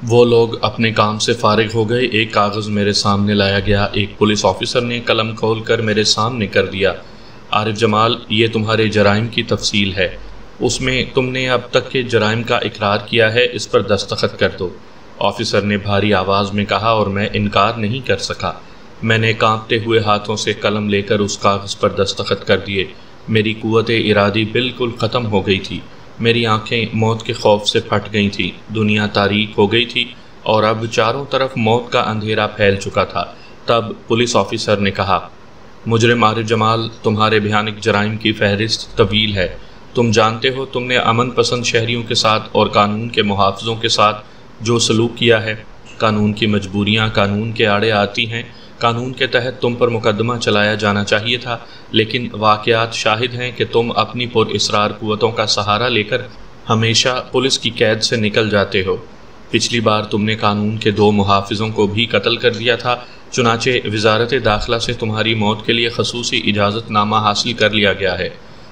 وہ لوگ اپنے کام سے فارغ ہو گئے۔ ایک کاغذ میرے سامنے لایا گیا۔ ایک پولیس آفیسر نے قلم کھول کر میرے سامنے کر دیا۔ عارف جمال، یہ تمہارے جرائم کی تفصیل ہے۔ اس میں تم نے اب تک کے جرائم کا اقرار کیا ہے، اس پر دستخط کر دو۔ آفیسر نے بھاری آواز میں کہا اور میں انکار نہیں کر سکا۔ میں نے کانپتے ہوئے ہاتھوں سے قلم لے کر اس کاغذ پر دستخط کر دیے۔ میری قوت ارادی بالکل ختم ہو گئی تھی۔ میری آنکھیں موت کے خوف سے پھٹ گئی تھیں۔ دنیا تاریک ہو گئی تھی اور اب چاروں طرف موت کا اندھیرا پھیل چکا تھا۔ تب پولیس آفیسر نے کہا، مجرم عارف جمال، تمہارے بھیانک جرائم کی فہرست طویل ہے۔ تم جانتے ہو تم نے امن پسند شہریوں کے ساتھ اور قانون کے محافظوں کے ساتھ جو سلوک کیا ہے۔ قانون کی مجبوریاں قانون کے آڑے آتی ہیں۔ قانون کے تحت تم پر مقدمہ چلایا جانا چاہیے تھا، لیکن واقعات شاہد ہیں کہ تم اپنی پر اصرار قوتوں کا سہارا لے کر ہمیشہ پولیس کی قید سے نکل جاتے ہو۔ پچھلی بار تم نے قانون کے 2 محافظوں کو بھی قتل کر دیا تھا، چنانچہ وزارت داخلہ سے تمہاری موت کے لیے خصوصی اجازت نامہ حاصل کر لیا گیا ہے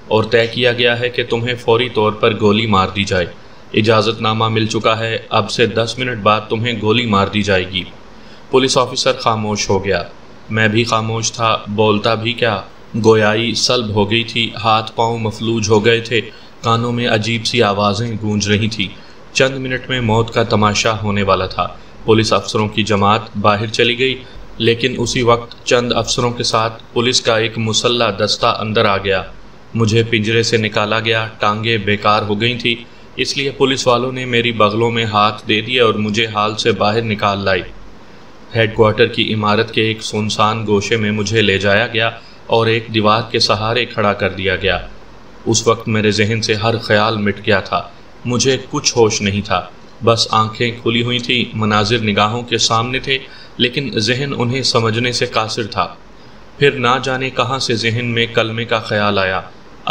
اور طے کیا گیا ہے کہ تمہیں فوری طور پر گولی مار دی جائے۔ اجازت نامہ مل چکا ہے، اب سے 10 منٹ بعد تمہیں گولی مار دی جائے گی۔ پولیس آفیسر خاموش ہو گیا۔ میں بھی خاموش تھا، بولتا بھی کیا۔ گویائی سلب ہو گئی تھی، ہاتھ پاؤں مفلوج ہو گئے تھے، کانوں میں عجیب سی آوازیں گونج رہی تھیں۔ چند منٹ میں موت کا تماشا ہونے والا تھا۔ پولیس افسروں کی جماعت باہر چلی گئی، لیکن اسی وقت چند افسروں کے ساتھ پولیس کا ایک مسلح دستہ اندر آ گیا۔ مجھے پنجرے سے نکالا گیا، ٹانگیں بیکار ہو گئی تھیں، اس لیے پولیس والوں نے میری بغلوں میں ہاتھ دے دیے اور مجھے ہال سے باہر نکال لائی۔ ہیڈ کوارٹر کی عمارت کے ایک سنسان گوشے میں مجھے لے جایا گیا اور ایک دیوار کے سہارے کھڑا کر دیا گیا۔ اس وقت میرے ذہن سے ہر خیال مٹ گیا تھا۔ مجھے کچھ ہوش نہیں تھا، بس آنکھیں کھلی ہوئی تھیں، مناظر نگاہوں کے سامنے تھے، لیکن ذہن انہیں سمجھنے سے قاصر تھا۔ پھر نہ جانے کہاں سے ذہن میں کلمے کا خیال آیا۔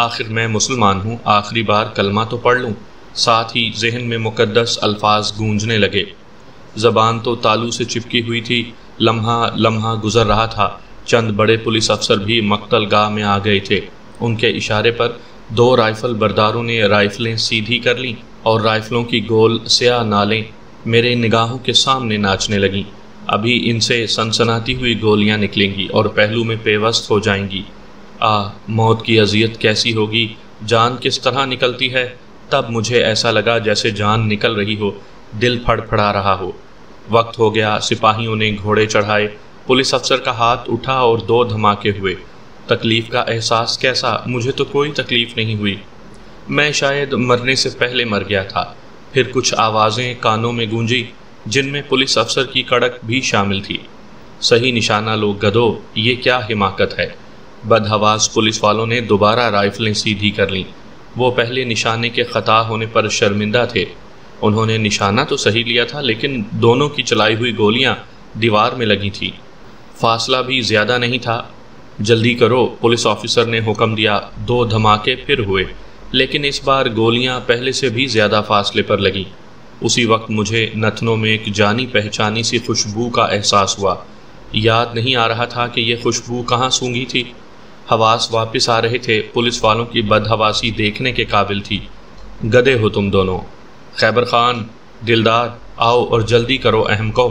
آخر میں مسلمان ہوں، آخری بار کلمہ تو پڑھ لوں۔ ساتھ ہی ذہن میں مقدس الفاظ گونجنے لگے۔ زبان تو تالو سے چپکی ہوئی تھی۔ لمحہ لمحہ گزر رہا تھا۔ چند بڑے پولیس افسر بھی مقتل گاہ میں آ گئے تھے۔ ان کے اشارے پر 2 رائفل برداروں نے رائفلیں سیدھی کر لیں اور رائفلوں کی گول سیاہ نالیں میرے نگاہوں کے سامنے ناچنے لگیں۔ ابھی ان سے سنسناتی ہوئی گولیاں نکلیں گی اور پہلو میں پیوست ہو جائیں گی۔ موت کی اذیت کیسی ہوگی، جان کس طرح نکلتی ہے۔ تب مجھے ایسا لگا جیسے جان نکل رہی ہو، دل پھڑ پھڑا رہا ہو۔ وقت ہو گیا، سپاہیوں نے گھوڑے چڑھائے، پولیس افسر کا ہاتھ اٹھا اور 2 دھماکے ہوئے۔ تکلیف کا احساس کیسا؟ مجھے تو کوئی تکلیف نہیں ہوئی۔ میں شاید مرنے سے پہلے مر گیا تھا۔ پھر کچھ آوازیں کانوں میں گونجی، جن میں پولیس افسر کی کڑک بھی شامل تھی۔ صحیح نشانہ لو گدو، یہ کیا حماقت ہے۔ بدحواس پولیس والوں نے دوبارہ رائفلیں سیدھی کر لیں۔ وہ پہلے نشانے کے خطا ہونے پر شرمندہ تھے۔ انہوں نے نشانہ تو صحیح لیا تھا، لیکن دونوں کی چلائی ہوئی گولیاں دیوار میں لگی تھیں۔ فاصلہ بھی زیادہ نہیں تھا۔ جلدی کرو، پولیس آفیسر نے حکم دیا۔ 2 دھماکے پھر ہوئے، لیکن اس بار گولیاں پہلے سے بھی زیادہ فاصلے پر لگیں۔ اسی وقت مجھے نتنوں میں ایک جانی پہچانی سی خوشبو کا احساس ہوا۔ یاد نہیں آ رہا تھا کہ یہ خوشبو کہاں سونگھی تھی۔ حواس واپس آ رہے تھے۔ پولیس والوں کی بدحواسی دیکھنے کے قابل تھی۔ گدھے ہو تم دونوں۔ خیبر خان، دلدار، آؤ اور جلدی کرو اہم کو۔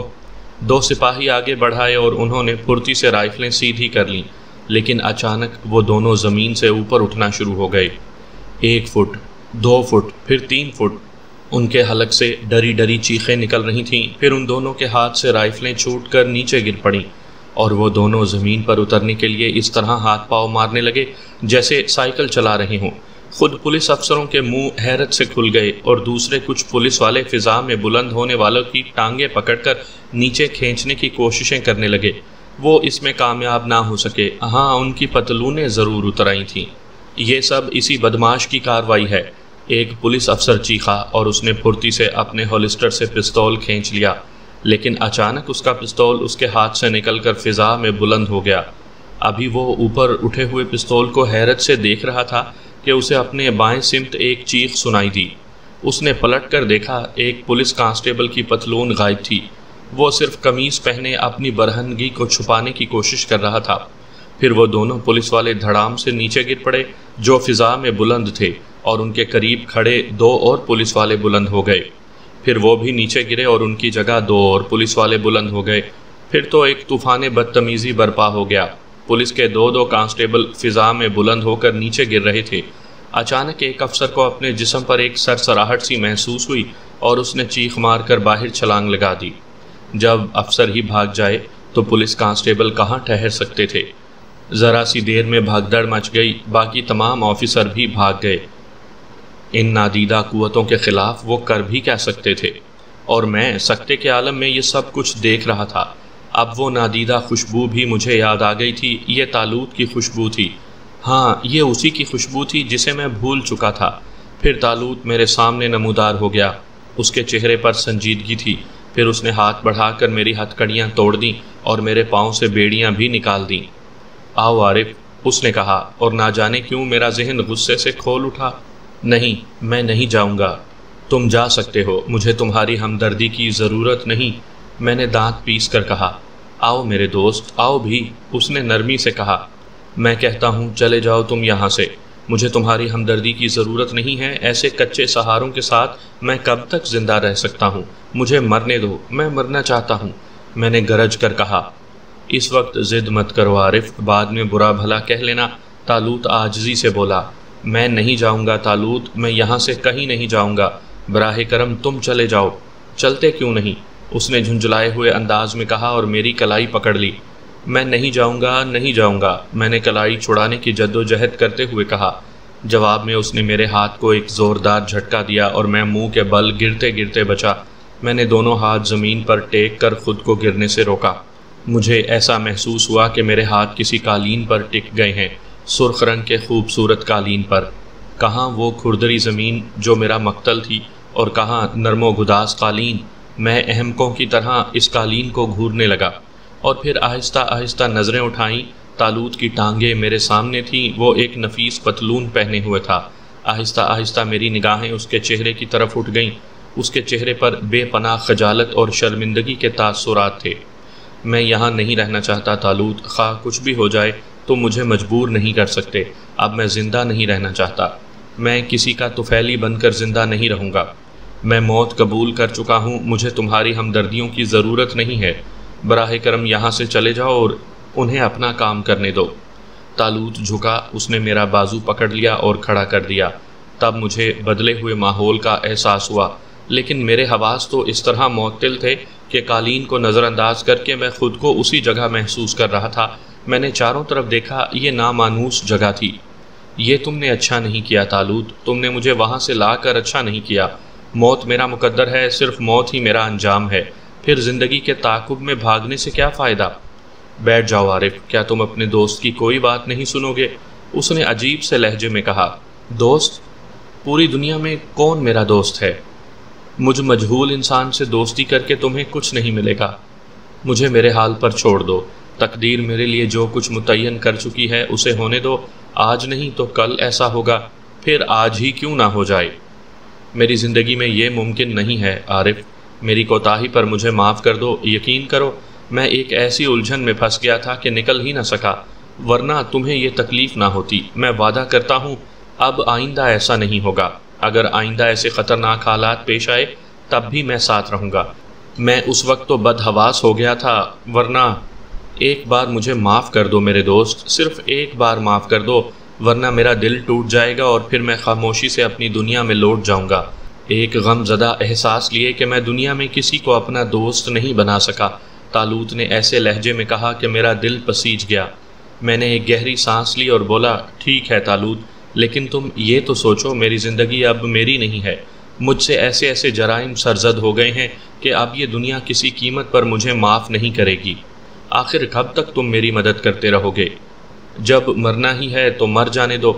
2 سپاہی آگے بڑھائے اور انہوں نے پھرتی سے رائفلیں سیدھی کر لیں، لیکن اچانک وہ دونوں زمین سے اوپر اٹھنا شروع ہو گئے۔ 1 فٹ، 2 فٹ، پھر 3 فٹ۔ ان کے حلق سے ڈری ڈری چیخیں نکل رہی تھیں۔ پھر ان دونوں کے ہاتھ سے رائفلیں چھوٹ کر نیچے گر پڑیں اور وہ دونوں زمین پر اترنے کے لیے اس طرح ہاتھ پاؤں مارنے لگے جیسے سائیکل چلا رہے ہوں۔ خود پولیس افسروں کے منہ حیرت سے کھل گئے اور دوسرے کچھ پولیس والے فضا میں بلند ہونے والوں کی ٹانگیں پکڑ کر نیچے کھینچنے کی کوششیں کرنے لگے۔ وہ اس میں کامیاب نہ ہو سکے۔ ہاں، ان کی پتلونیں ضرور اتر آئی تھیں۔ یہ سب اسی بدماش کی کارروائی ہے۔ ایک پولیس افسر چیخا اور اس نے پھرتی سے اپنے ہولسٹر سے پستول کھینچ لیا، لیکن اچانک اس کا پستول اس کے ہاتھ سے نکل کر فضا میں بلند ہو گیا۔ ابھی وہ اوپر اٹھے ہوئے پستول کو حیرت سے دیکھ رہا تھا کہ اسے اپنے بائیں سمت ایک چیخ سنائی دی۔ اس نے پلٹ کر دیکھا، ایک پولیس کانسٹیبل کی پتلون غائب تھی۔ وہ صرف قمیص پہنے اپنی برہنگی کو چھپانے کی کوشش کر رہا تھا۔ پھر وہ دونوں پولیس والے دھڑام سے نیچے گر پڑے جو فضا میں بلند تھے، اور ان کے قریب کھڑے 2 اور پولیس والے بلند ہو گئے۔ پھر وہ بھی نیچے گرے اور ان کی جگہ 2 اور پولیس والے بلند ہو گئے۔ پھر تو ایک طوفان بدتمیزی برپا ہو گیا۔ پولیس کے 2 کانسٹیبل فضا میں بلند ہو کر نیچے گر رہے تھے۔ اچانک ایک افسر کو اپنے جسم پر ایک سرسراہٹ سی محسوس ہوئی اور اس نے چیخ مار کر باہر چھلانگ لگا دی۔ جب افسر ہی بھاگ جائے تو پولیس کانسٹیبل کہاں ٹھہر سکتے تھے؟ ذرا سی دیر میں بھگدڑ مچ گئی، باقی تمام آفیسر بھی بھاگ گئے۔ ان نادیدہ قوتوں کے خلاف وہ کر بھی کیا سکتے تھے؟ اور میں سکتے کے عالم میں یہ سب کچھ دیکھ رہا تھا۔ اب وہ نادیدہ خوشبو بھی مجھے یاد آ گئی تھی۔ یہ طالوت کی خوشبو تھی۔ ہاں، یہ اسی کی خوشبو تھی جسے میں بھول چکا تھا۔ پھر طالوت میرے سامنے نمودار ہو گیا۔ اس کے چہرے پر سنجیدگی تھی۔ پھر اس نے ہاتھ بڑھا کر میری ہتھ کڑیاں توڑ دیں اور میرے پاؤں سے بیڑیاں بھی نکال دیں۔ آؤ عارف، اس نے کہا، اور نہ جانے کیوں میرا ذہن غصے سے کھول اٹھا۔ نہیں، میں نہیں جاؤں گا۔ تم جا سکتے ہو، مجھے تمہاری ہمدردی کی ضرورت نہیں، میں نے دانت پیس کر کہا۔ آؤ میرے دوست، آؤ بھی، اس نے نرمی سے کہا۔ میں کہتا ہوں چلے جاؤ تم یہاں سے، مجھے تمہاری ہمدردی کی ضرورت نہیں ہے۔ ایسے کچے سہاروں کے ساتھ میں کب تک زندہ رہ سکتا ہوں؟ مجھے مرنے دو، میں مرنا چاہتا ہوں، میں نے گرج کر کہا۔ اس وقت ضد مت کرو عارف، بعد میں برا بھلا کہہ لینا، طالوت عاجزی سے بولا۔ میں نہیں جاؤں گا طالوت، میں یہاں سے کہیں نہیں جاؤں گا، براہ کرم تم چلے جاؤ۔ چلتے کیوں نہیں؟ اس نے جھنجھلائے ہوئے انداز میں کہا اور میری کلائی پکڑ لی۔ میں نہیں جاؤں گا، نہیں جاؤں گا، میں نے کلائی چھڑانے کی جدوجہد کرتے ہوئے کہا۔ جواب میں اس نے میرے ہاتھ کو ایک زوردار جھٹکا دیا اور میں منہ کے بل گرتے گرتے بچا۔ میں نے دونوں ہاتھ زمین پر ٹیک کر خود کو گرنے سے روکا۔ مجھے ایسا محسوس ہوا کہ میرے ہاتھ کسی قالین پر ٹک گئے ہیں، سرخ رنگ کے خوبصورت قالین پر۔ کہاں وہ کھردری زمین جو میرا مقتل تھی، اور کہاں نرم و گداز قالین؟ میں احمقوں کی طرح اس قالین کو گھورنے لگا، اور پھر آہستہ آہستہ نظریں اٹھائیں۔ طالوت کی ٹانگیں میرے سامنے تھیں، وہ ایک نفیس پتلون پہنے ہوئے تھا۔ آہستہ آہستہ میری نگاہیں اس کے چہرے کی طرف اٹھ گئیں۔ اس کے چہرے پر بے پناہ خجالت اور شرمندگی کے تاثرات تھے۔ میں یہاں نہیں رہنا چاہتا طالوت، خواہ کچھ بھی ہو جائے تم مجھے مجبور نہیں کر سکتے۔ اب میں زندہ نہیں رہنا چاہتا، میں کسی کا طفیلی بن کر زندہ نہیں رہوں گا۔ میں موت قبول کر چکا ہوں، مجھے تمہاری ہمدردیوں کی ضرورت نہیں ہے۔ براہ کرم یہاں سے چلے جاؤ اور انہیں اپنا کام کرنے دو۔ طالوت جھکا، اس نے میرا بازو پکڑ لیا اور کھڑا کر دیا۔ تب مجھے بدلے ہوئے ماحول کا احساس ہوا، لیکن میرے حواس تو اس طرح معطل تھے کہ قالین کو نظر انداز کر کے میں خود کو اسی جگہ محسوس کر رہا تھا۔ میں نے چاروں طرف دیکھا، یہ نامانوس جگہ تھی۔ یہ تم نے اچھا نہیں کیا طالوت، تم نے مجھے وہاں سے لا کر اچھا نہیں کیا۔ موت میرا مقدر ہے، صرف موت ہی میرا انجام ہے، پھر زندگی کے تعاقب میں بھاگنے سے کیا فائدہ؟ بیٹھ جاؤ عارف، کیا تم اپنے دوست کی کوئی بات نہیں سنو گے؟ اس نے عجیب سے لہجے میں کہا۔ دوست؟ پوری دنیا میں کون میرا دوست ہے؟ مجھ مجہول انسان سے دوستی کر کے تمہیں کچھ نہیں ملے گا۔ مجھے میرے حال پر چھوڑ دو، تقدیر میرے لیے جو کچھ متعین کر چکی ہے اسے ہونے دو۔ آج نہیں تو کل ایسا ہوگا، پھر آج ہی کیوں نہ ہو جائے۔ میری زندگی میں یہ ممکن نہیں ہے عارف، میری کوتاہی پر مجھے معاف کر دو۔ یقین کرو، میں ایک ایسی الجھن میں پھنس گیا تھا کہ نکل ہی نہ سکا، ورنہ تمہیں یہ تکلیف نہ ہوتی۔ میں وعدہ کرتا ہوں اب آئندہ ایسا نہیں ہوگا۔ اگر آئندہ ایسے خطرناک حالات پیش آئے تب بھی میں ساتھ رہوں گا۔ میں اس وقت تو بدحواس ہو گیا تھا، ورنہ ایک بار مجھے معاف کر دو میرے دوست، صرف ایک بار معاف کر دو، ورنہ میرا دل ٹوٹ جائے گا اور پھر میں خاموشی سے اپنی دنیا میں لوٹ جاؤں گا، ایک غم زدہ احساس لیے کہ میں دنیا میں کسی کو اپنا دوست نہیں بنا سکا۔ طالوت نے ایسے لہجے میں کہا کہ میرا دل پسیج گیا۔ میں نے ایک گہری سانس لی اور بولا، ٹھیک ہے طالوت، لیکن تم یہ تو سوچو میری زندگی اب میری نہیں ہے۔ مجھ سے ایسے ایسے جرائم سرزد ہو گئے ہیں کہ اب یہ دنیا کسی قیمت پر مجھے معاف نہیں کرے گی۔ آخر کب تک تم میری مدد کرتے رہو گے؟ جب مرنا ہی ہے تو مر جانے دو۔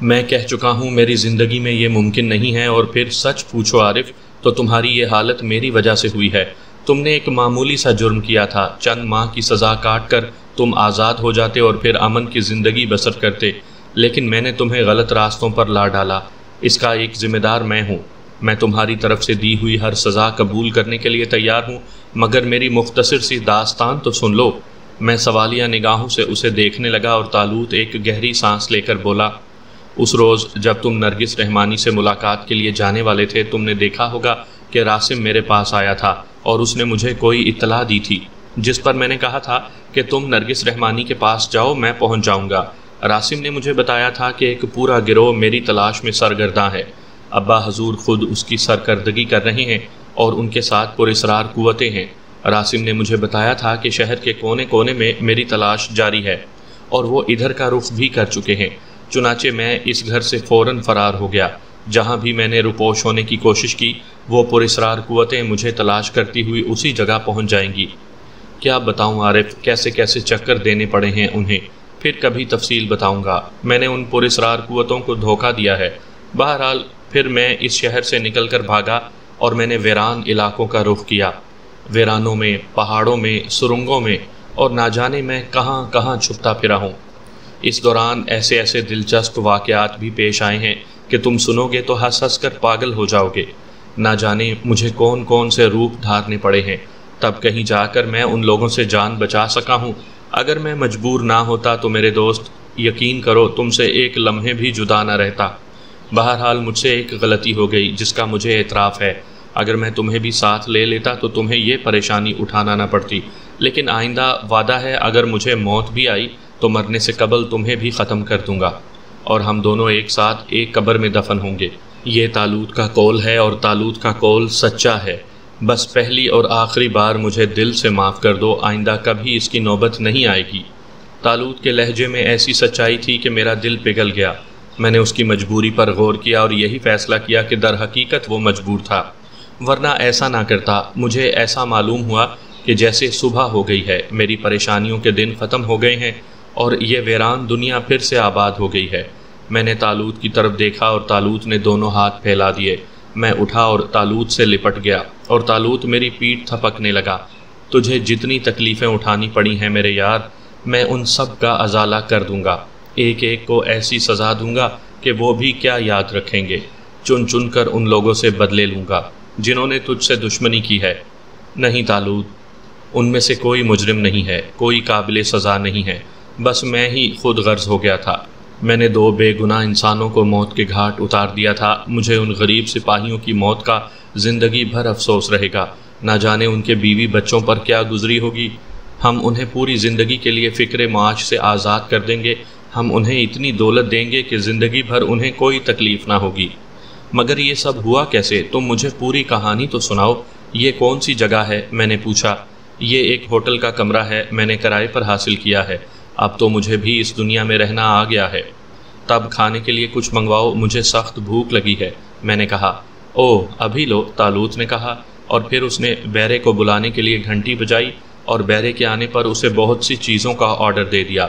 میں کہہ چکا ہوں میری زندگی میں یہ ممکن نہیں ہے، اور پھر سچ پوچھو عارف تو تمہاری یہ حالت میری وجہ سے ہوئی ہے۔ تم نے ایک معمولی سا جرم کیا تھا، چند ماہ کی سزا کاٹ کر تم آزاد ہو جاتے اور پھر امن کی زندگی بسر کرتے، لیکن میں نے تمہیں غلط راستوں پر لا ڈالا۔ اس کا ایک ذمہ دار میں ہوں۔ میں تمہاری طرف سے دی ہوئی ہر سزا قبول کرنے کے لیے تیار ہوں، مگر میری مختصر سی داستان تو سن لو۔ میں سوالیہ نگاہوں سے اسے دیکھنے لگا اور طالوت ایک گہری سانس لے کر بولا، اس روز جب تم نرگس رحمانی سے ملاقات کے لیے جانے والے تھے، تم نے دیکھا ہوگا کہ راسم میرے پاس آیا تھا اور اس نے مجھے کوئی اطلاع دی تھی، جس پر میں نے کہا تھا کہ تم نرگس رحمانی کے پاس جاؤ، میں پہنچ جاؤں گا۔ راسم نے مجھے بتایا تھا کہ ایک پورا گروہ میری تلاش میں سرگرداں ہے۔ ابا حضور خود اس کی سرکردگی کر رہے ہیں اور ان کے ساتھ پراسرار قوتیں ہیں۔ راسم نے مجھے بتایا تھا کہ شہر کے کونے کونے میں میری تلاش جاری ہے اور وہ ادھر کا رخ بھی کر چکے ہیں۔ چنانچہ میں اس گھر سے فوراً فرار ہو گیا۔ جہاں بھی میں نے روپوش ہونے کی کوشش کی، وہ پراسرار قوتیں مجھے تلاش کرتی ہوئی اسی جگہ پہنچ جائیں گی۔ کیا بتاؤں عارف، کیسے کیسے چکر دینے پڑے ہیں انہیں، پھر کبھی تفصیل بتاؤں گا۔ میں نے ان پراسرار قوتوں کو دھوکہ دیا ہے۔ بہرحال پھر میں اس شہر سے نکل کر بھاگا اور میں نے ویران علاقوں کا رخ کیا۔ ویرانوں میں، پہاڑوں میں، سرنگوں میں، اور نہ جانے میں کہاں کہاں چھپتا پھرا ہوں۔ اس دوران ایسے ایسے دلچسپ واقعات بھی پیش آئے ہیں کہ تم سنو گے تو ہنس ہنس کر پاگل ہو جاؤ گے۔ نہ جانے مجھے کون کون سے روپ دھارنے پڑے ہیں، تب کہیں جا کر میں ان لوگوں سے جان بچا سکا ہوں۔ اگر میں مجبور نہ ہوتا تو میرے دوست، یقین کرو تم سے ایک لمحے بھی جدا نہ رہتا۔ بہرحال مجھ سے ایک غلطی ہو گئی جس کا مجھے اعتراف ہے۔ اگر میں تمہیں بھی ساتھ لے لیتا تو تمہیں یہ پریشانی اٹھانا نہ پڑتی، لیکن آئندہ وعدہ ہے اگر مجھے موت بھی آئی تو مرنے سے قبل تمہیں بھی ختم کر دوں گا اور ہم دونوں ایک ساتھ ایک قبر میں دفن ہوں گے۔ یہ طالوت کا قول ہے اور طالوت کا قول سچا ہے۔ بس پہلی اور آخری بار مجھے دل سے معاف کر دو، آئندہ کبھی اس کی نوبت نہیں آئے گی۔ طالوت کے لہجے میں ایسی سچائی تھی کہ میرا دل پگھل گیا۔ میں نے اس کی مجبوری پر غور کیا اور یہی فیصلہ کیا کہ در حقیقت وہ مجبور تھا، ورنہ ایسا نہ کرتا۔ مجھے ایسا معلوم ہوا کہ جیسے صبح ہو گئی ہے، میری پریشانیوں کے دن ختم ہو گئے ہیں اور یہ ویران دنیا پھر سے آباد ہو گئی ہے۔ میں نے طالوت کی طرف دیکھا اور طالوت نے دونوں ہاتھ پھیلا دیے۔ میں اٹھا اور طالوت سے لپٹ گیا اور طالوت میری پیٹھ تھپکنے لگا۔ تجھے جتنی تکلیفیں اٹھانی پڑی ہیں میرے یار، میں ان سب کا ازالہ کر دوں گا۔ ایک ایک کو ایسی سزا دوں گا کہ وہ بھی کیا یاد رکھیں گے۔ چن چن کر ان لوگوں سے بدلے لوں گا جنہوں نے تجھ سے دشمنی کی ہے۔ نہیں طالوت، ان میں سے کوئی مجرم نہیں ہے، کوئی قابل سزا نہیں ہے، بس میں ہی خود غرض ہو گیا تھا۔ میں نے 2 بے گناہ انسانوں کو موت کے گھاٹ اتار دیا تھا۔ مجھے ان غریب سپاہیوں کی موت کا زندگی بھر افسوس رہے گا۔ نہ جانے ان کے بیوی بچوں پر کیا گزری ہوگی۔ ہم انہیں پوری زندگی کے لیے فکر معاش سے آزاد کر دیں گے۔ ہم انہیں اتنی دولت دیں گے کہ زندگی بھر انہیں کوئی تکلیف نہ ہوگی۔ مگر یہ سب ہوا کیسے؟ تم مجھے پوری کہانی تو سناؤ۔ یہ کون سی جگہ ہے؟ میں نے پوچھا۔ یہ ایک ہوٹل کا کمرہ ہے، میں نے کرائے پر حاصل کیا ہے۔ اب تو مجھے بھی اس دنیا میں رہنا آ گیا ہے۔ تب کھانے کے لیے کچھ منگواؤ، مجھے سخت بھوک لگی ہے، میں نے کہا۔ اوہ ابھی لو، طالوت نے کہا، اور پھر اس نے بیرے کو بلانے کے لیے گھنٹی بجائی اور بیرے کے آنے پر اسے بہت سی چیزوں کا آرڈر دے دیا۔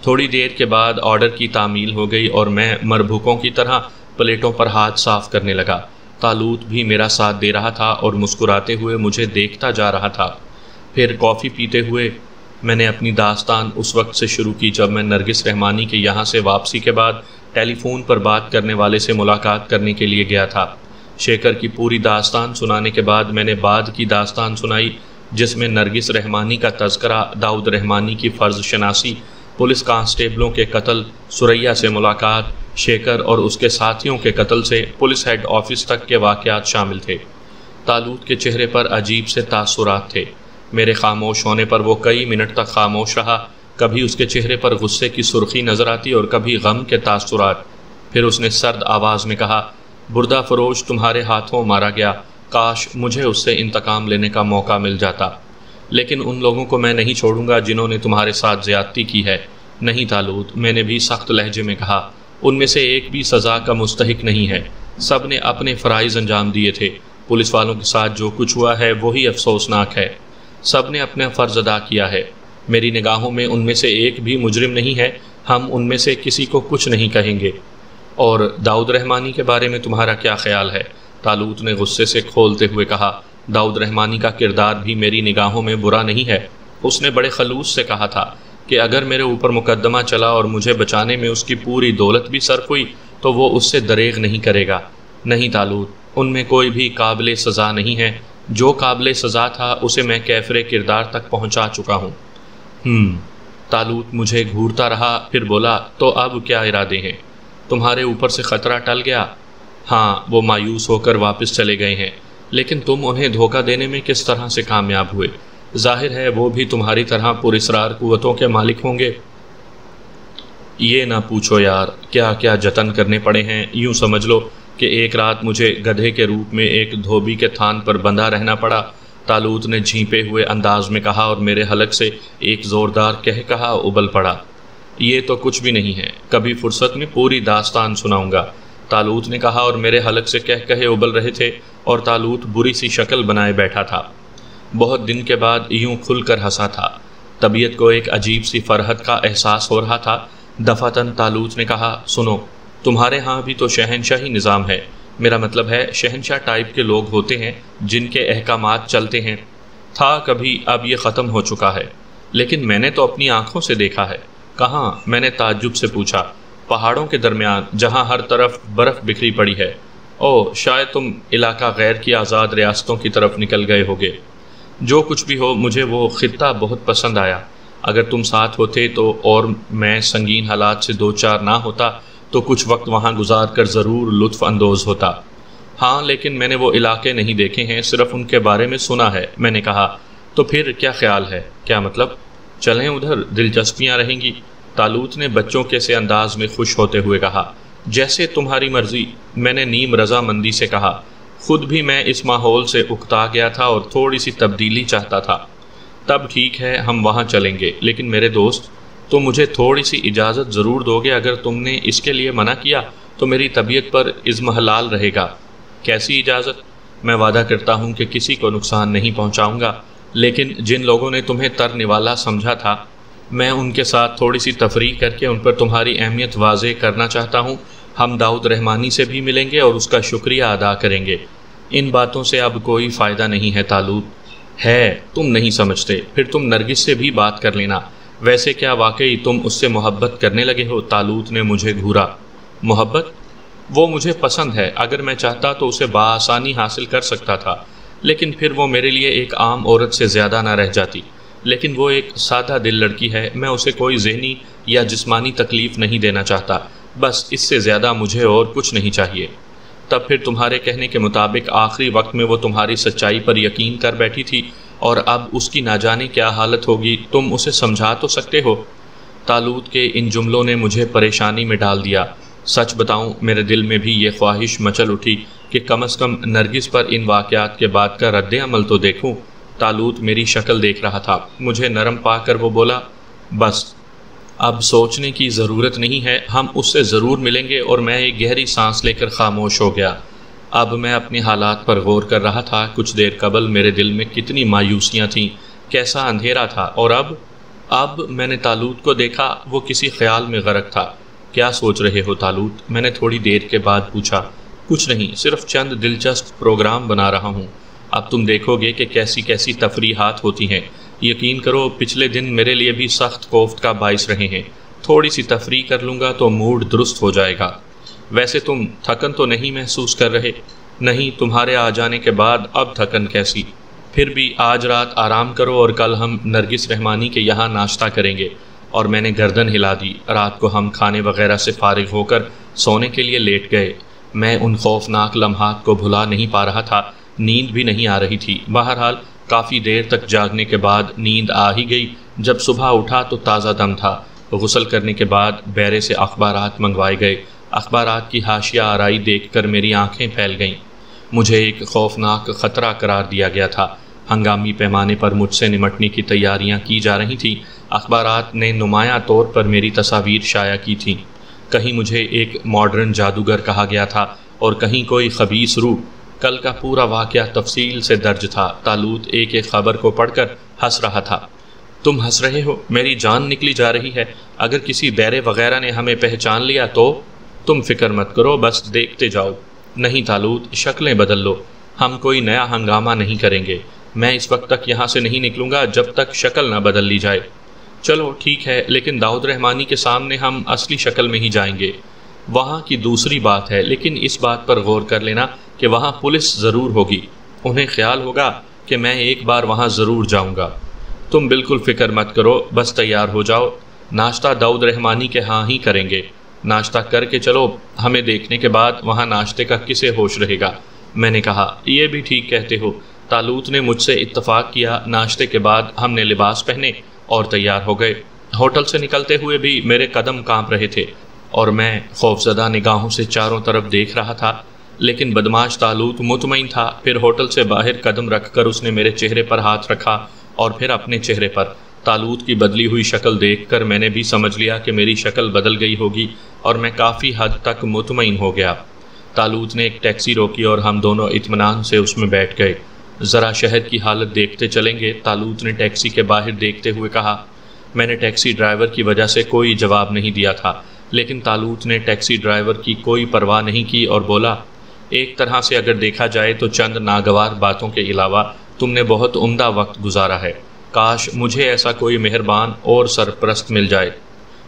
تھوڑی دیر کے بعد آرڈر کی تعمیل ہو گئی اور میں مربوکوں کی طرح پلیٹوں پر ہاتھ صاف کرنے لگا۔ طالوت بھی میرا ساتھ دے رہا تھا اور مسکراتے ہوئے مجھے دیکھتا جا رہا تھا۔ پھر کافی پیتے ہوئے میں نے اپنی داستان اس وقت سے شروع کی جب میں نرگس رحمانی کے یہاں سے واپسی کے بعد ٹیلی فون پر بات کرنے والے سے ملاقات کرنے کے لیے گیا تھا۔ شیکر کی پوری داستان سنانے کے بعد میں نے بعد کی داستان سنائی، جس میں نرگس رحمانی کا تذکرہ، داؤد رحمانی کی فرض شناسی، پولیس کانسٹیبلوں کے قتل، سریا سے ملاقات، شیکر اور اس کے ساتھیوں کے قتل سے پولیس ہیڈ آفس تک کے واقعات شامل تھے۔ طالوت کے چہرے پر عجیب سے تاثرات تھے۔ میرے خاموش ہونے پر وہ کئی منٹ تک خاموش رہا۔ کبھی اس کے چہرے پر غصے کی سرخی نظر آتی اور کبھی غم کے تاثرات۔ پھر اس نے سرد آواز میں کہا، بردہ فروش تمہارے ہاتھوں مارا گیا، کاش مجھے اس سے انتقام لینے کا موقع مل جاتا، لیکن ان لوگوں کو میں نہیں چھوڑوں گا جنہوں نے تمہارے ساتھ زیادتی کی ہے۔ نہیں طالوت، میں نے بھی سخت لہجے میں کہا، ان میں سے ایک بھی سزا کا مستحق نہیں ہے۔ سب نے اپنے فرائض انجام دیے تھے۔ پولیس والوں کے ساتھ جو کچھ ہوا ہے وہی افسوسناک ہے۔ سب نے اپنا فرض ادا کیا ہے۔ میری نگاہوں میں ان میں سے ایک بھی مجرم نہیں ہے۔ ہم ان میں سے کسی کو کچھ نہیں کہیں گے۔ اور داؤد رحمانی کے بارے میں تمہارا کیا خیال ہے؟ طالوت نے غصے سے کھولتے ہوئے کہا، داؤد رحمانی کا کردار بھی میری نگاہوں میں برا نہیں ہے۔ اس نے بڑے خلوص سے کہا تھا کہ اگر میرے اوپر مقدمہ چلا اور مجھے بچانے میں اس کی پوری دولت بھی صرف ہوئی تو وہ اس سے دریغ نہیں کرے گا۔ نہیں طالوت، ان میں کوئی بھی قابل سزا نہیں ہے۔ جو قابل سزا تھا اسے میں کیفر کردار تک پہنچا چکا ہوں۔ طالوت مجھے گھورتا رہا، پھر بولا، تو اب کیا ارادے ہیں؟ تمہارے اوپر سے خطرہ ٹل گیا؟ ہاں، وہ مایوس ہو کر واپس چلے گئے ہیں۔ لیکن تم انہیں دھوکہ دینے میں کس طرح سے کامیاب ہوئے؟ ظاہر ہے وہ بھی تمہاری طرح پراسرار قوتوں کے مالک ہوں گے۔ یہ نہ پوچھو یار، کیا کیا جتن کرنے پڑے ہیں۔ یوں سمجھ لو کہ ایک رات مجھے گدھے کے روپ میں ایک دھوبی کے تھان پر بندھا رہنا پڑا۔ طالوت نے جھینپے ہوئے انداز میں کہا اور میرے حلق سے ایک زوردار کہا ابل پڑا۔ یہ تو کچھ بھی نہیں ہے، کبھی فرصت میں پوری داستان سناؤں گا، طالوت نے کہا اور میرے حلق سے کہے ابل رہے تھے اور طالوت بری سی شکل بنائے بیٹھا تھا۔ بہت دن کے بعد یوں کھل کر ہنسا تھا۔ طبیعت کو ایک عجیب سی فرحت کا احساس ہو رہا تھا۔ دفعتاً طالوت نے کہا، سنو، تمہارے ہاں بھی تو شہنشاہی نظام ہے، میرا مطلب ہے شہنشاہ ٹائپ کے لوگ ہوتے ہیں جن کے احکامات چلتے ہیں۔ تھا کبھی، اب یہ ختم ہو چکا ہے۔ لیکن میں نے تو اپنی آنکھوں سے دیکھا ہے۔ کہاں؟ میں نے تعجب سے پوچھا۔ پہاڑوں کے درمیان، جہاں ہر طرف برف بکھری پڑی ہے۔ اوہ، شاید تم علاقہ غیر کی آزاد ریاستوں کی طرف نکل گئے ہوگے۔ جو کچھ بھی ہو، مجھے وہ خطہ بہت پسند آیا۔ اگر تم ساتھ ہوتے تو اور میں سنگین حالات سے دوچار نہ ہوتا تو کچھ وقت وہاں گزار کر ضرور لطف اندوز ہوتا۔ ہاں، لیکن میں نے وہ علاقے نہیں دیکھے ہیں، صرف ان کے بارے میں سنا ہے۔ میں نے کہا، تو پھر کیا خیال ہے؟ کیا مطلب؟ چلیں ادھر، دلچسپیاں رہیں گی۔ طالوت نے بچوں کے سے انداز میں خوش ہوتے ہوئے کہا، جیسے تمہاری مرضی۔ میں نے نیم رضامندی سے کہا، خود بھی میں اس ماحول سے اکتا گیا تھا اور تھوڑی سی تبدیلی چاہتا تھا۔ تب ٹھیک ہے، ہم وہاں چلیں گے، لیکن میرے دوست، تم مجھے تھوڑی سی اجازت ضرور دو گے۔ اگر تم نے اس کے لیے منع کیا تو میری طبیعت پر اضمحلال رہے گا۔ کیسی اجازت؟ میں وعدہ کرتا ہوں کہ کسی کو نقصان نہیں پہنچاؤں گا، لیکن جن لوگوں نے تمہیں ترنیوالا سمجھا تھا، میں ان کے ساتھ تھوڑی سی تفریح کر کے ان پر تمہاری اہمیت واضح کرنا چاہتا ہوں۔ ہم داؤد رحمانی سے بھی ملیں گے اور اس کا شکریہ ادا کریں گے۔ ان باتوں سے اب کوئی فائدہ نہیں ہے طالوت۔ ہے، تم نہیں سمجھتے۔ پھر تم نرگس سے بھی بات کر لینا۔ ویسے کیا واقعی تم اس سے محبت کرنے لگے ہو؟ طالوت نے مجھے گھورا۔ محبت؟ وہ مجھے پسند ہے، اگر میں چاہتا تو اسے بآسانی حاصل کر سکتا تھا، لیکن پھر وہ میرے لیے ایک عام عورت سے زیادہ نہ رہ جاتی۔ لیکن وہ ایک سادہ دل لڑکی ہے، میں اسے کوئی ذہنی یا جسمانی تکلیف نہیں دینا چاہتا، بس اس سے زیادہ مجھے اور کچھ نہیں چاہیے۔ تب پھر تمہارے کہنے کے مطابق آخری وقت میں وہ تمہاری سچائی پر یقین کر بیٹھی تھی اور اب اس کی نہ جانے کیا حالت ہوگی، تم اسے سمجھا تو سکتے ہو؟ طالوت کے ان جملوں نے مجھے پریشانی میں ڈال دیا۔ سچ بتاؤں، میرے دل میں بھی یہ خواہش مچل اٹھی کہ کم از کم نرگس پر ان واقعات کے بعد کا رد عمل تو دیکھوں۔ طالوت میری شکل دیکھ رہا تھا، مجھے نرم پا کر وہ بولا، بس اب سوچنے کی ضرورت نہیں ہے، ہم اس سے ضرور ملیں گے۔ اور میں ایک گہری سانس لے کر خاموش ہو گیا۔ اب میں اپنے حالات پر غور کر رہا تھا۔ کچھ دیر قبل میرے دل میں کتنی مایوسیاں تھیں، کیسا اندھیرا تھا، اور اب میں نے طالوت کو دیکھا، وہ کسی خیال میں غرق تھا۔ کیا سوچ رہے ہو طالوت؟ میں نے تھوڑی دیر کے بعد پوچھا۔ کچھ نہیں، صرف چند دلچسپ پروگرام بنا رہا ہوں۔ اب تم دیکھو گے کہ کیسی کیسی تفریحات ہوتی ہیں۔ یقین کرو، پچھلے دن میرے لیے بھی سخت کوفت کا باعث رہے ہیں۔ تھوڑی سی تفریح کر لوں گا تو موڈ درست ہو جائے گا۔ ویسے تم تھکن تو نہیں محسوس کر رہے؟ نہیں، تمہارے آ جانے کے بعد اب تھکن کیسی؟ پھر بھی آج رات آرام کرو اور کل ہم نرگس رحمانی کے یہاں ناشتہ کریں گے۔ اور میں نے گردن ہلا دی۔ رات کو ہم کھانے وغیرہ سے فارغ ہو کر سونے کے لیے لیٹ گئے۔ میں ان خوفناک لمحات کو بھلا نہیں پا رہا تھا، نیند بھی نہیں آ رہی تھی۔ بہرحال کافی دیر تک جاگنے کے بعد نیند آ ہی گئی۔ جب صبح اٹھا تو تازہ دم تھا۔ غسل کرنے کے بعد بیرے سے اخبارات منگوائے گئے۔ اخبارات کی حاشیہ آرائی دیکھ کر میری آنکھیں پھیل گئیں۔ مجھے ایک خوفناک خطرہ قرار دیا گیا تھا۔ ہنگامی پیمانے پر مجھ سے نمٹنے کی تیاریاں کی جا رہی تھیں۔ اخبارات نے نمایاں طور پر میری تصاویر شائع کی تھیں۔ کہیں مجھے ایک ماڈرن جادوگر کہا گیا تھا اور کہیں کوئی خبیث روح۔ کل کا پورا واقعہ تفصیل سے درج تھا۔ طالوت ایک ایک خبر کو پڑھ کر ہنس رہا تھا۔ تم ہنس رہے ہو؟ میری جان نکلی جا رہی ہے۔ اگر کسی بیرے وغیرہ نے ہمیں پہچان لیا تو؟ تم فکر مت کرو، بس دیکھتے جاؤ۔ نہیں طالوت، شکلیں بدل لو، ہم کوئی نیا ہنگامہ نہیں کریں گے۔ میں اس وقت تک یہاں سے نہیں نکلوں گا جب تک شکل نہ بدل لی جائے۔ چلو ٹھیک ہے، لیکن داؤد رحمانی کے سامنے ہم اصلی شکل میں ہی جائیں گے۔ وہاں کی دوسری بات ہے، لیکن اس بات پر غور کر لینا کہ وہاں پولیس ضرور ہوگی۔ انہیں خیال ہوگا کہ میں ایک بار وہاں ضرور جاؤں گا۔ تم بالکل فکر مت کرو، بس تیار ہو جاؤ۔ ناشتہ داؤد رحمانی کے ہاں ہی کریں گے۔ ناشتہ کر کے چلو، ہمیں دیکھنے کے بعد وہاں ناشتے کا کسے ہوش رہے گا۔ میں نے کہا یہ بھی ٹھیک کہتے ہو۔ طالوت نے مجھ سے اتفاق کیا۔ ناشتے کے بعد ہم نے لباس پہنے اور تیار ہو گئے۔ ہوٹل سے نکلتے ہوئے بھی میرے قدم کانپ رہے تھے اور میں خوفزدہ نگاہوں سے چاروں طرف دیکھ رہا تھا، لیکن بدماش طالوت مطمئن تھا۔ پھر ہوٹل سے باہر قدم رکھ کر اس نے میرے چہرے پر ہاتھ رکھا اور پھر اپنے چہرے پر۔ طالوت کی بدلی ہوئی شکل دیکھ کر میں نے بھی سمجھ لیا کہ میری شکل بدل گئی ہوگی اور میں کافی حد تک مطمئن ہو گیا۔ طالوت نے ایک ٹیکسی روکی اور ہم دونوں اطمینان سے اس میں بیٹھ گئے۔ ذرا شہر کی حالت دیکھتے چلیں گے، طالوت نے ٹیکسی کے باہر دیکھتے ہوئے کہا۔ میں نے ٹیکسی ڈرائیور کی وجہ سے کوئی جواب نہیں دیا تھا، لیکن طالوت نے ٹیکسی ڈرائیور کی کوئی پرواہ نہیں کی اور بولا، ایک طرح سے اگر دیکھا جائے تو چند ناگوار باتوں کے علاوہ تم نے بہت عمدہ وقت گزارا ہے۔ کاش مجھے ایسا کوئی مہربان اور سرپرست مل جائے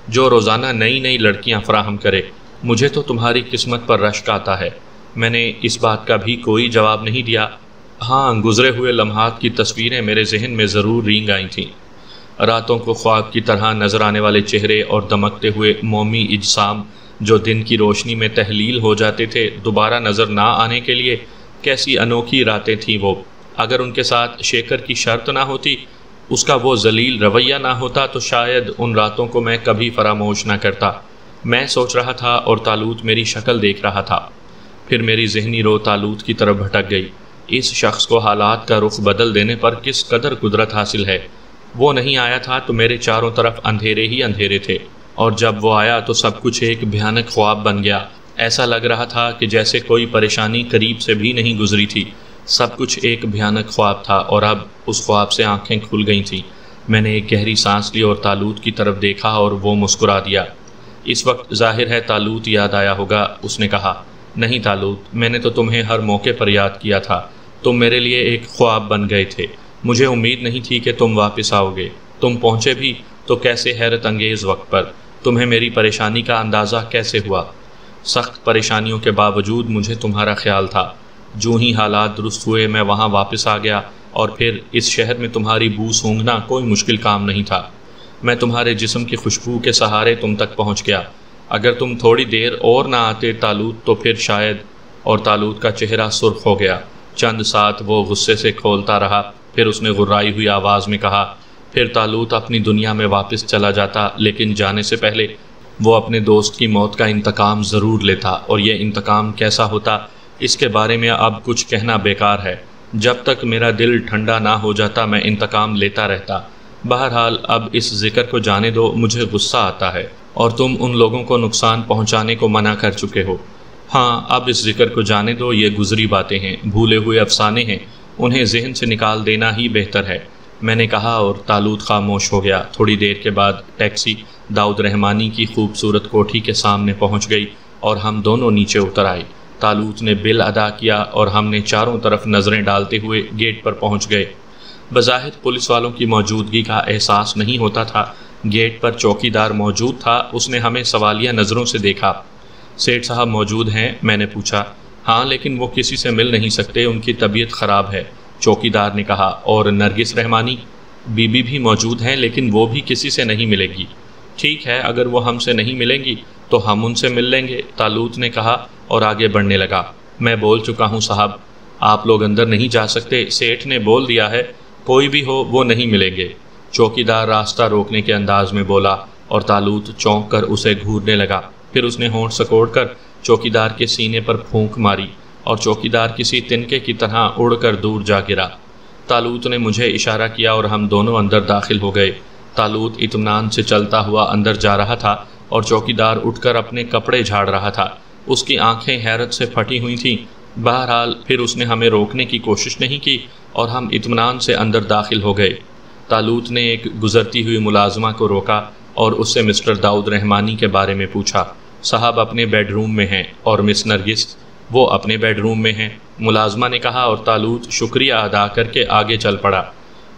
جو روزانہ نئی نئی لڑکیاں فراہم کرے۔ مجھے تو تمہاری قسمت پر رشک آتا ہے۔ میں نے اس بات کا بھی کوئی جواب نہیں دیا۔ ہاں، گزرے ہوئے لمحات کی تصویریں میرے ذہن میں ضرور رینگ آئی تھیں۔ راتوں کو خواب کی طرح نظر آنے والے چہرے اور دمکتے ہوئے مومی اجسام جو دن کی روشنی میں تحلیل ہو جاتے تھے، دوبارہ نظر نہ آنے کے لیے کیسی انوکھی راتیں تھیں وہ۔ اگر ان کے ساتھ شیکر کی شرط نہ ہوتی، اس کا وہ ذلیل رویہ نہ ہوتا، تو شاید ان راتوں کو میں کبھی فراموش نہ کرتا۔ میں سوچ رہا تھا اور طالوت میری شکل دیکھ رہا تھا۔ پھر میری ذہنی رو طالوت کی طرف بھٹک گئی۔ اس شخص کو حالات کا رخ بدل دینے پر کس قدر قدرت حاصل ہے۔ وہ نہیں آیا تھا تو میرے چاروں طرف اندھیرے ہی اندھیرے تھے، اور جب وہ آیا تو سب کچھ ایک بھیانک خواب بن گیا۔ ایسا لگ رہا تھا کہ جیسے کوئی پریشانی قریب سے بھی نہیں گزری تھی۔ سب کچھ ایک بھیانک خواب تھا اور اب اس خواب سے آنکھیں کھل گئی تھیں۔ میں نے ایک گہری سانس لی اور طالوت کی طرف دیکھا اور وہ مسکرا دیا۔ اس وقت ظاہر ہے طالوت یاد آیا ہوگا۔ اس نے کہا، نہیں طالوت، میں نے تو تمہیں ہر موقع پر یاد کیا تھا۔ تم میرے لیے ایک خواب بن گئے تھے۔ مجھے امید نہیں تھی کہ تم واپس آؤ گے۔ تم پہنچے بھی تو کیسے حیرت انگیز وقت پر۔ تمہیں میری پریشانی کا اندازہ کیسے ہوا؟ سخت پریشانیوں کے باوجود مجھے تمہارا خیال تھا۔ جو ہی حالات درست ہوئے میں وہاں واپس آ گیا، اور پھر اس شہر میں تمہاری بو سونگھنا کوئی مشکل کام نہیں تھا۔ میں تمہارے جسم کی خوشبو کے سہارے تم تک پہنچ گیا۔ اگر تم تھوڑی دیر اور نہ آتے طالوت تو پھر شاید۔ اور طالوت کا چہرہ سرخ ہو گیا۔ چند ساتھ وہ غصے سے کھولتا رہا، پھر اس نے غرائی ہوئی آواز میں کہا، پھر طالوت اپنی دنیا میں واپس چلا جاتا، لیکن جانے سے پہلے وہ اپنے دوست کی موت کا انتقام ضرور لیتا، اور یہ انتقام کیسا ہوتا اس کے بارے میں اب کچھ کہنا بیکار ہے۔ جب تک میرا دل ٹھنڈا نہ ہو جاتا میں انتقام لیتا رہتا۔ بہرحال اب اس ذکر کو جانے دو، مجھے غصہ آتا ہے، اور تم ان لوگوں کو نقصان پہنچانے کو منع کر چکے ہو۔ ہاں، اب اس ذکر کو جانے دو، یہ گزری باتیں ہیں، بھولے ہوئے افسانے ہیں، انہیں ذہن سے نکال دینا ہی بہتر ہے، میں نے کہا، اور طالوت خاموش ہو گیا۔ تھوڑی دیر کے بعد ٹیکسی داؤد رحمانی کی خوبصورت کوٹھی کے سامنے پہنچ گئی اور ہم دونوں نیچے اتر آئے۔ طالوت نے بل ادا کیا اور ہم نے چاروں طرف نظریں ڈالتے ہوئے گیٹ پر پہنچ گئے۔ بظاہر پولیس والوں کی موجودگی کا احساس نہیں ہوتا تھا۔ گیٹ پر چوکی دار موجود تھا، اس نے ہمیں سوالیہ نظروں سے دیکھا۔ سیٹھ صاحب موجود ہیں؟ میں نے پوچھا۔ ہاں، لیکن وہ کسی سے مل نہیں سکتے، ان کی طبیعت خراب ہے، چوکی دار نے کہا۔ اور نرگس رحمانی بی بی بھی موجود ہیں، لیکن وہ بھی کسی سے نہیں ملے گی۔ ٹھیک ہے، اگر وہ ہم سے نہیں ملیں گی تو ہم ان سے مل لیں گے، طالوت نے کہا اور آگے بڑھنے لگا۔ میں بول چکا ہوں صاحب، آپ لوگ اندر نہیں جا سکتے، سیٹھ نے بول دیا ہے، کوئی بھی ہو وہ نہیں ملیں گے، چوکی دار راستہ روکنے کے انداز میں بولا، اور طالوت چونک کر اسے گھورنے لگا۔ پھر اس نے ہونٹ سکوڑ کر چوکی دار کے سینے پر پھونک ماری اور چوکی دار کسی تنکے کی طرح اڑ کر دور جا گرا۔ طالوت نے مجھے اشارہ کیا اور ہم دونوں اندر داخل ہو گئے۔ طالوت اطمینان سے چلتا ہوا اندر جا رہا تھا اور چوکی دار اٹھ کر اپنے کپڑے جھاڑ رہا تھا۔ اس کی آنکھیں حیرت سے پھٹی ہوئی تھیں۔ بہرحال پھر اس نے ہمیں روکنے کی کوشش نہیں کی اور ہم اطمینان سے اندر داخل ہو گئے۔ طالوت نے ایک گزرتی ہوئی ملازمہ کو روکا اور اس سے مسٹر داؤد رحمانی کے بارے میں پوچھا۔ صاحب اپنے بیڈ روم میں ہیں، اور مس نرگس؟ وہ اپنے بیڈ روم میں ہیں، ملازمہ نے کہا، اور طالوت شکریہ ادا کر کے آگے چل پڑا۔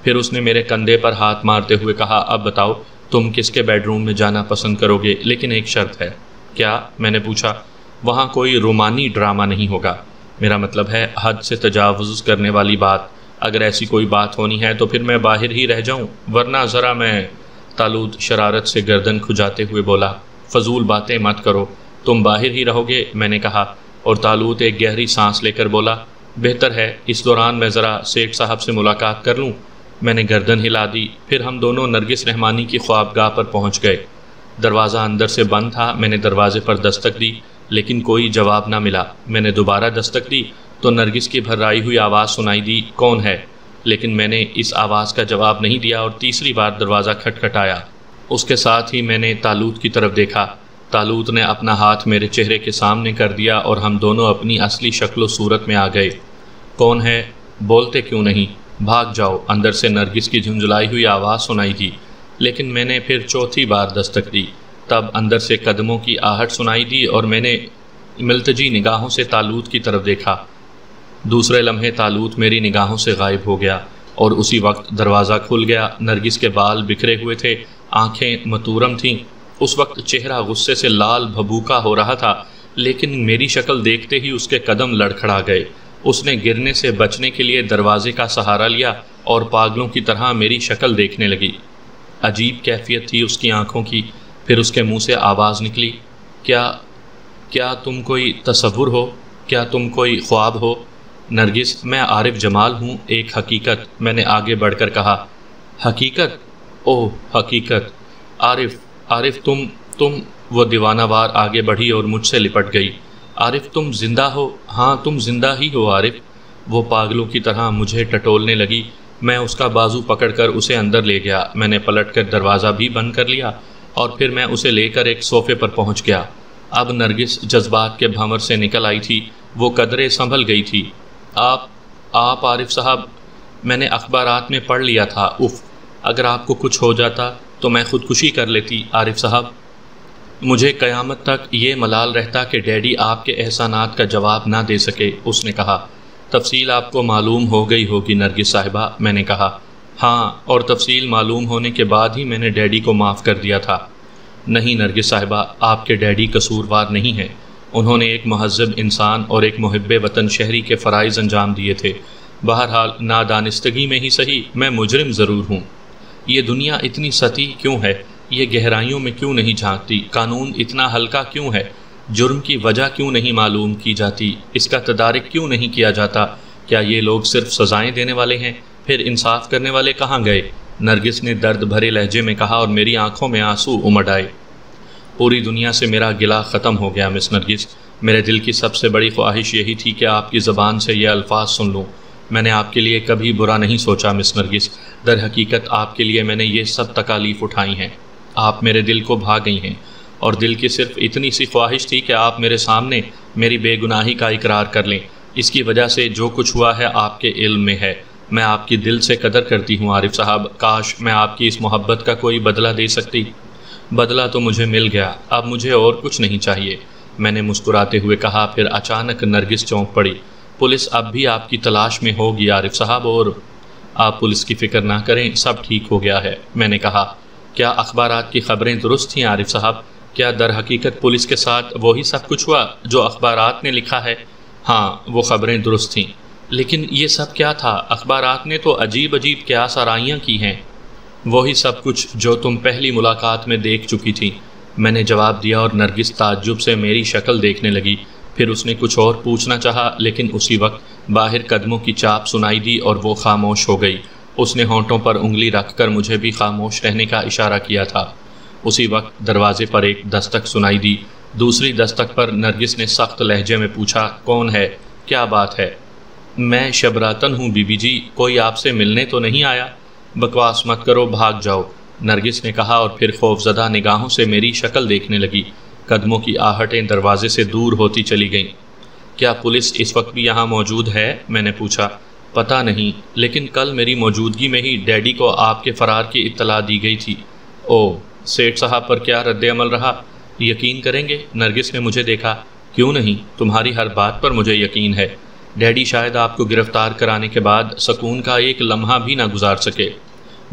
پھر اس نے میرے کندھے پر ہاتھ مارتے ہوئے کہا، اب بتاؤ تم کس کے بیڈ روم میں جانا پسند کرو گے، لیکن ایک شرط ہے۔ کیا؟ میں نے پوچھا۔ وہاں کوئی رومانی ڈرامہ نہیں ہوگا، میرا مطلب ہے حد سے تجاوز کرنے والی بات۔ اگر ایسی کوئی بات ہونی ہے تو پھر میں باہر ہی رہ جاؤں، ورنہ ذرا میں۔ طالوت شرارت سے گردن کھجاتے ہوئے بولا، فضول باتیں مت کرو، تم باہر ہی رہو گے، میں نے کہا، اور طالوت ایک گہری سانس لے کر بولا، بہتر ہے اس دوران میں ذرا سیٹھ صاحب سے ملاقات کر لوں۔ میں نے گردن ہلا دی۔ پھر ہم دونوں نرگس رحمانی کی خوابگاہ پر پہنچ گئے۔ دروازہ اندر سے بند تھا۔ میں نے دروازے پر دستک دی لیکن کوئی جواب نہ ملا۔ میں نے دوبارہ دستک دی تو نرگس کی بھررائی ہوئی آواز سنائی دی، کون ہے؟ لیکن میں نے اس آواز کا جواب نہیں دیا اور تیسری بار دروازہ کھٹکھٹایا۔ اس کے ساتھ ہی میں نے تالوت کی طرف دیکھا۔ تالوت نے اپنا ہاتھ میرے چہرے کے سامنے کر دیا اور ہم دونوں اپنی اصلی شکل و صورت میں آ گئے۔ کون ہے؟ بولتے کیوں نہیں؟ بھاگ جاؤ، اندر سے نرگس کی جھنجھلائی ہوئی آواز سنائی دی۔ لیکن میں نے پھر چوتھی بار دستک دی، تب اندر سے قدموں کی آہٹ سنائی دی اور میں نے ملتجی نگاہوں سے تالوت کی طرف دیکھا۔ دوسرے لمحے تالوت میری نگاہوں سے غائب ہو گیا اور اسی وقت دروازہ کھل گیا۔ نرگس کے بال بکھرے ہوئے تھے، آنکھیں متورم تھیں۔ اس وقت چہرہ غصے سے لال بھبوکا ہو رہا تھا، لیکن میری شکل دیکھتے ہی اس کے قدم لڑکھڑا گئے۔ اس نے گرنے سے بچنے کے لیے دروازے کا سہارا لیا اور پاگلوں کی طرح میری شکل دیکھنے لگی۔ عجیب کیفیت تھی اس کی آنکھوں کی۔ پھر اس کے منہ سے آواز نکلی، کیا تم کوئی تصور ہو؟ کیا تم کوئی خواب ہو؟ نرگس، میں عارف جمال ہوں، ایک حقیقت۔ میں نے آگے بڑھ کر کہا، حقیقت؟ اوہ حقیقت! عارف تم وہ دیوانہ وار آگے بڑھی اور مجھ سے لپٹ گئی۔ عارف تم زندہ ہو؟ ہاں تم زندہ ہی ہو عارف۔ وہ پاگلوں کی طرح مجھے ٹٹولنے لگی۔ میں اس کا بازو پکڑ کر اسے اندر لے گیا۔ میں نے پلٹ کر دروازہ بھی بند کر لیا اور پھر میں اسے لے کر ایک صوفے پر پہنچ گیا۔ اب نرگس جذبات کے بھنور سے نکل آئی تھی، وہ قدرے سنبھل گئی تھی۔ آپ عارف صاحب، میں نے اخبارات میں پڑھ لیا تھا۔ اف، اگر آپ کو کچھ ہو جاتا تو میں خودکشی کر لیتی عارف صاحب۔ مجھے قیامت تک یہ ملال رہتا کہ ڈیڈی آپ کے احسانات کا جواب نہ دے سکے، اس نے کہا۔ تفصیل آپ کو معلوم ہو گئی ہوگی نرگس صاحبہ، میں نے کہا۔ ہاں، اور تفصیل معلوم ہونے کے بعد ہی میں نے ڈیڈی کو معاف کر دیا تھا۔ نہیں نرگس صاحبہ، آپ کے ڈیڈی قصوروار نہیں ہیں۔ انہوں نے ایک مہذب انسان اور ایک محب وطن شہری کے فرائض انجام دیے تھے۔ بہرحال نادانستگی میں ہی صحیح، میں مجرم ضرور ہوں۔ یہ دنیا اتنی سطحی کیوں ہے؟ یہ گہرائیوں میں کیوں نہیں جھانکتی؟ قانون اتنا ہلکا کیوں ہے؟ جرم کی وجہ کیوں نہیں معلوم کی جاتی؟ اس کا تدارک کیوں نہیں کیا جاتا؟ کیا یہ لوگ صرف سزائیں دینے والے ہیں؟ پھر انصاف کرنے والے کہاں گئے؟ نرگس نے درد بھرے لہجے میں کہا اور میری آنکھوں میں آنسو امڈ آئے۔ پوری دنیا سے میرا گلہ ختم ہو گیا مس نرگس۔ میرے دل کی سب سے بڑی خواہش یہی تھی کہ آپ کی زبان سے یہ الفاظ سن لوں۔ میں نے آپ کے لیے کبھی برا نہیں سوچا مس نرگس۔ در حقیقت آپ کے لیے میں نے یہ سب تکالیف اٹھائی ہیں۔ آپ میرے دل کو بھا گئی ہیں، اور دل کی صرف اتنی سی خواہش تھی کہ آپ میرے سامنے میری بے گناہی کا اقرار کر لیں۔ اس کی وجہ سے جو کچھ ہوا ہے آپ کے علم میں ہے۔ میں آپ کی دل سے قدر کرتی ہوں عارف صاحب۔ کاش میں آپ کی اس محبت کا کوئی بدلہ دے سکتی۔ بدلہ تو مجھے مل گیا، اب مجھے اور کچھ نہیں چاہیے، میں نے مسکراتے ہوئے کہا۔ پھر اچانک نرگس چونک پڑی۔ پولیس اب بھی آپ کی تلاش میں ہوگی عارف صاحب، اور آپ پولیس کی فکر نہ کریں، سب ٹھیک ہو گیا ہے، میں نے کہا۔ کیا اخبارات کی خبریں درست تھیں عارف صاحب؟ کیا در حقیقت پولیس کے ساتھ وہی سب کچھ ہوا جو اخبارات نے لکھا ہے؟ ہاں، وہ خبریں درست تھیں۔ لیکن یہ سب کیا تھا؟ اخبارات نے تو عجیب عجیب قیاس آرائیاں کی ہیں۔ وہی سب کچھ جو تم پہلی ملاقات میں دیکھ چکی تھی، میں نے جواب دیا، اور نرگس تعجب سے میری شکل دیکھنے لگی۔ پھر اس نے کچھ اور پوچھنا چاہا، لیکن اسی وقت باہر قدموں کی چاپ سنائی دی اور وہ خاموش ہو گئی۔ اس نے ہونٹوں پر انگلی رکھ کر مجھے بھی خاموش رہنے کا اشارہ کیا تھا۔ اسی وقت دروازے پر ایک دستک سنائی دی۔ دوسری دستک پر نرگس نے سخت لہجے میں پوچھا، کون ہے؟ کیا بات ہے؟ میں شبراتن ہوں بی بی جی، کوئی آپ سے ملنے تو نہیں آیا؟ بکواس مت کرو، بھاگ جاؤ، نرگس نے کہا، اور پھر خوفزدہ نگاہوں سے میری شکل دیکھنے لگی۔ قدموں کی آہٹیں دروازے سے دور ہوتی چلی گئیں۔ کیا پولیس اس وقت بھی یہاں موجود ہے؟ میں نے پوچھا۔ پتہ نہیں، لیکن کل میری موجودگی میں ہی ڈیڈی کو آپ کے فرار کی اطلاع دی گئی تھی۔ اوہ، سیٹھ صاحب پر کیا رد عمل رہا؟ یقین کریں گے؟ نرگس نے مجھے دیکھا۔ کیوں نہیں، تمہاری ہر بات پر مجھے یقین ہے۔ ڈیڈی شاید آپ کو گرفتار کرانے کے بعد سکون کا ایک لمحہ بھی نہ گزار سکے۔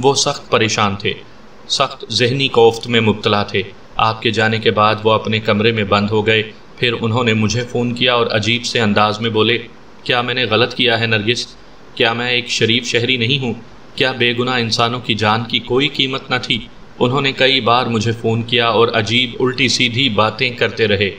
وہ سخت پریشان تھے، سخت ذہنی کوفت میں مبتلا تھے۔ آپ کے جانے کے بعد وہ اپنے کمرے میں بند ہو گئے۔ پھر انہوں نے مجھے فون کیا اور عجیب سے انداز میں بولے، کیا میں نے غلط کیا ہے نرگس؟ کیا میں ایک شریف شہری نہیں ہوں؟ کیا بے گناہ انسانوں کی جان کی کوئی قیمت نہ تھی؟ انہوں نے کئی بار مجھے فون کیا اور عجیب الٹی سیدھی باتیں کرتے رہے۔